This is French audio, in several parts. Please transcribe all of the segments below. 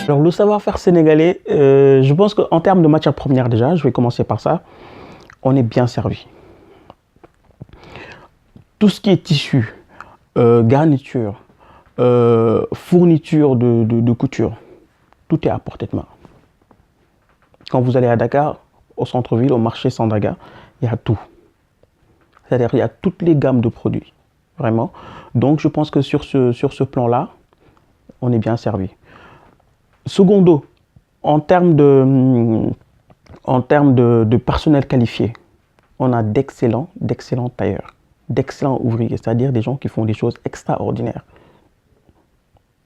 Alors le savoir-faire sénégalais, je pense qu'en termes de matières premières déjà, je vais commencer par ça, on est bien servi. Tout ce qui est tissu, garniture, fourniture de couture, tout est à portée de main. Quand vous allez à Dakar, au centre-ville, au marché Sandaga, il y a tout. C'est-à-dire il y a toutes les gammes de produits, vraiment. Donc je pense que sur ce plan-là, on est bien servi. Secondo, en termes de personnel qualifié, on a d'excellents tailleurs, d'excellents ouvriers, c'est-à-dire des gens qui font des choses extraordinaires.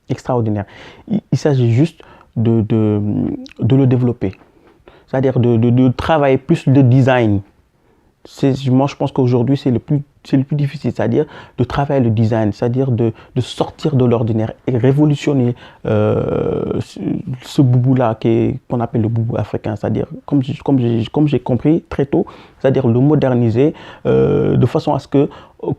Il s'agit juste de le développer, c'est-à-dire de travailler plus le design. Moi, je pense qu'aujourd'hui, c'est le plus difficile, c'est-à-dire de travailler le design, c'est-à-dire de sortir de l'ordinaire et révolutionner ce boubou-là qu'on appelle le boubou africain, c'est-à-dire, comme j'ai compris très tôt, c'est-à-dire le moderniser de façon à ce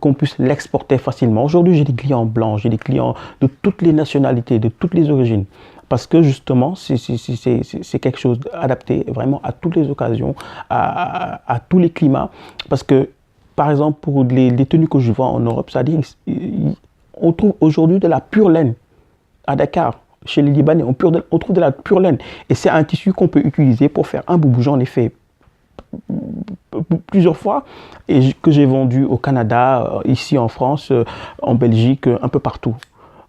qu'on puisse l'exporter facilement. Aujourd'hui, j'ai des clients blancs, j'ai des clients de toutes les nationalités, de toutes les origines. Parce que justement, c'est quelque chose adapté vraiment à toutes les occasions, à tous les climats. Parce que, par exemple, pour les tenues que je vends en Europe, c'est-à-dire, on trouve aujourd'hui de la pure laine à Dakar. Chez les Libanais, on trouve de la pure laine. Et c'est un tissu qu'on peut utiliser pour faire un boubou. J'en ai fait plusieurs fois et que j'ai vendu au Canada, ici en France, en Belgique, un peu partout.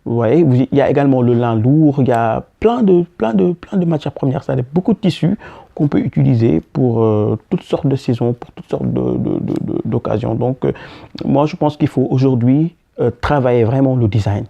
Vous voyez, il y a également le lin lourd, il y a plein de matières premières, ça a beaucoup de tissus qu'on peut utiliser pour toutes sortes de saisons, pour toutes sortes d'occasions. Donc, moi, je pense qu'il faut aujourd'hui travailler vraiment le design.